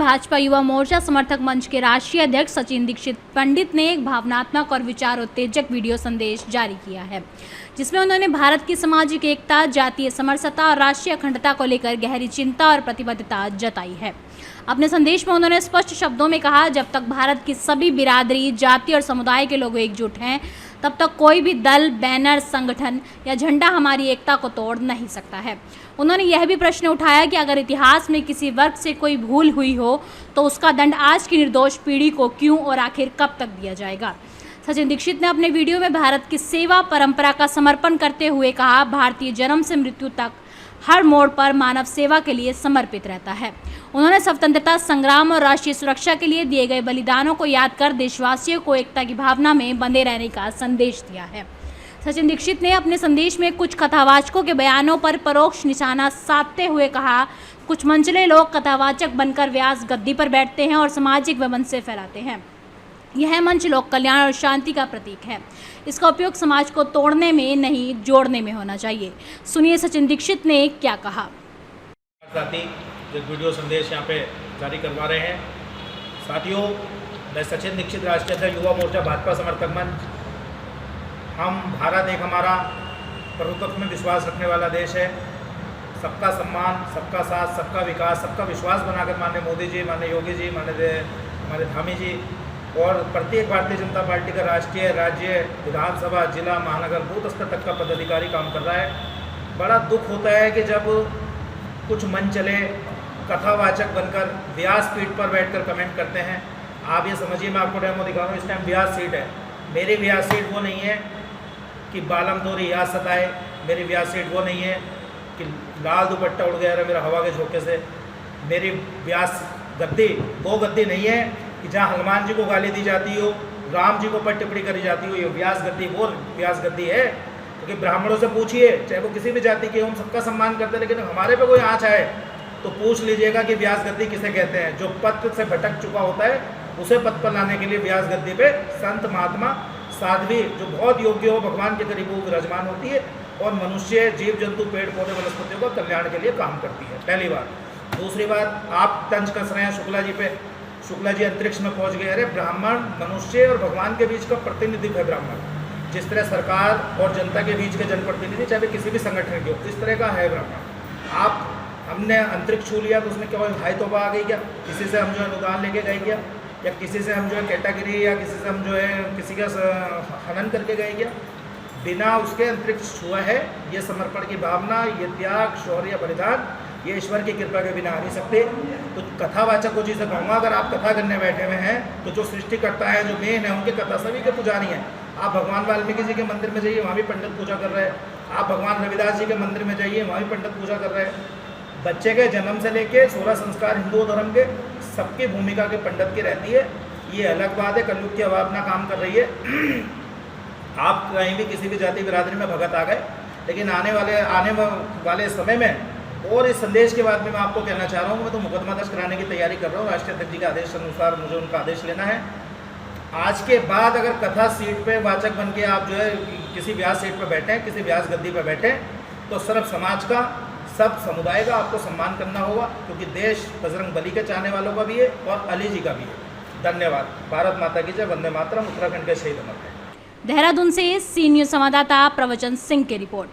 भाजपा युवा मोर्चा समर्थक मंच के राष्ट्रीय अध्यक्ष सचिन दीक्षित पंडित ने एक भावनात्मक और विचारोत्तेजक वीडियो संदेश जारी किया है, जिसमें उन्होंने भारत की सामाजिक एकता, जातीय समरसता और राष्ट्रीय अखंडता को लेकर गहरी चिंता और प्रतिबद्धता जताई है। अपने संदेश में उन्होंने स्पष्ट शब्दों में कहा, जब तक भारत की सभी बिरादरी, जाति और समुदाय के लोग एकजुट हैं, तब तक कोई भी दल, बैनर, संगठन या झंडा हमारी एकता को तोड़ नहीं सकता है। उन्होंने यह भी प्रश्न उठाया कि अगर इतिहास में किसी वर्ग से कोई भूल हुई हो तो उसका दंड आज की निर्दोष पीढ़ी को क्यों और आखिर कब तक दिया जाएगा। सचिन दीक्षित ने अपने वीडियो में भारत की सेवा परंपरा का समर्पण करते हुए कहा, भारतीय जन्म से मृत्यु तक हर मोड़ पर मानव सेवा के लिए समर्पित रहता है। उन्होंने स्वतंत्रता संग्राम और राष्ट्रीय सुरक्षा के लिए दिए गए बलिदानों को याद कर देशवासियों को एकता की भावना में बंधे रहने का संदेश दिया है। सचिन दीक्षित ने अपने संदेश में कुछ कथावाचकों के बयानों पर परोक्ष निशाना साधते हुए कहा, कुछ मंचले लोग कथावाचक बनकर व्यास गद्दी पर बैठते हैं और सामाजिक वैमनस्य फैलाते हैं। यह मंच लोक कल्याण और शांति का प्रतीक है। इसका उपयोग समाज को तोड़ने में नहीं, जोड़ने में होना चाहिए। सुनिए सचिन दीक्षित ने क्या कहा। साथी जो वीडियो संदेश यहाँ पे जारी करवा रहे हैं, साथियों, मैं सचिन दीक्षित, राष्ट्रीय अध्यक्ष युवा मोर्चा भाजपा समर्थक मंच। हम भारत एक हमारा प्रभुत्व में विश्वास रखने वाला देश है। सबका सम्मान, सबका साथ, सबका विकास, सबका विश्वास बनाकर माननीय मोदी जी, माननीय योगी जी, हमारे धामी जी और प्रत्येक भारतीय जनता पार्टी का राष्ट्रीय, राज्य, विधानसभा, जिला, महानगर, बूथ स्तर तक का पदाधिकारी काम कर रहा है। बड़ा दुख होता है कि जब कुछ मंचले कथावाचक बनकर व्यासपीठ पर बैठकर कमेंट करते हैं। आप ये समझिए, मैं आपको डेमो दिखा रहा हूँ, इस टाइम व्यास सीट है। मेरी व्यास सीट वो नहीं है कि बालम तोरी याद सताए। मेरी व्यास सीट वो नहीं है कि लाल दुपट्टा उड़ गया मेरा हवा के झोंके से। मेरी व्यास गद्दी वो गद्दी नहीं है कि जहाँ हनुमान जी को गाली दी जाती हो, राम जी को पर टिप्पणी करी जाती हो। ये व्यास गद्दी वो व्यास गद्दी है। क्योंकि ब्राह्मणों से पूछिए, चाहे वो किसी भी जाति के, हम सबका सम्मान करते हैं, लेकिन हमारे पे कोई आँच आए तो पूछ लीजिएगा कि व्यास गद्दी किसे कहते हैं। जो पद से भटक चुका होता है उसे पद पर लाने के लिए व्यास गद्दी पे संत, महात्मा, साध्वी जो बहुत योग्य हो, भगवान के करीब वो विराजमान होती है और मनुष्य, जीव जंतु, पेड़ पौधे, वनस्पतियों का कल्याण के लिए काम करती है। पहली बात। दूसरी बात, आप तंज कस रहे हैं शुक्ला जी पे। शुक्ला जी अंतरिक्ष में पहुंच गए। अरे ब्राह्मण मनुष्य और भगवान के बीच का प्रतिनिधित्व है ब्राह्मण। जिस तरह सरकार और जनता के बीच के जनप्रतिनिधि, चाहे किसी भी संगठन के हो, इस तरह का है ब्राह्मण। हमने अंतरिक्ष छू लिया तो उसमें क्या भाई तोबा आ गई क्या? किसी से हम जो है अनुदान लेके गए क्या? या किसी से हम जो है कैटेगरी, या किसी से हम जो है किसी का हनन करके गए क्या? बिना उसके अंतरिक्ष छुआ है। ये समर्पण की भावना, ये त्याग, शौर्य, बलिदान, ये ईश्वर की कृपा के बिना आ नहीं सकते। तो कथावाचकों जी से कहूँगा, अगर आप कथा करने बैठे हुए हैं तो जो सृष्टिकर्ता है, जो मेन है, उनके कथा सभी के पुजारी हैं। आप भगवान वाल्मीकि जी के मंदिर में जाइए, वहाँ भी पंडित पूजा कर रहे हैं। आप भगवान रविदास जी के मंदिर में जाइए, वहाँ भी पंडित पूजा कर रहे हैं। बच्चे के जन्म से लेके 16 संस्कार हिंदू धर्म के, सबकी भूमिका के पंडित की रहती है। ये अलग बात है, कलयुग की हवा अपना काम कर रही है। आप कहीं भी किसी भी जाति बिरादरी में भगत आ गए, लेकिन आने वाले समय में, और इस संदेश के बाद में मैं आपको कहना चाह रहा हूँ, मैं तो मुकदमा दर्ज कराने की तैयारी कर रहा हूँ। राष्ट्रीय अध्यक्ष जी के आदेश अनुसार मुझे उनका आदेश लेना है। आज के बाद अगर कथा सीट पे वाचक बन के आप जो है किसी व्यास सीट पर बैठे, किसी व्यास गद्दी पर बैठे, तो सिर्फ समाज का, सब समुदाय का आपको सम्मान करना होगा, क्योंकि देश बजरंग बली के चाहने वालों का भी है और अली जी का भी है। धन्यवाद। भारत माता की जय। वंदे मातरम। उत्तराखंड के शहीद अमर हैं। देहरादून से सी न्यूज़ संवाददाता प्रवचन सिंह की रिपोर्ट।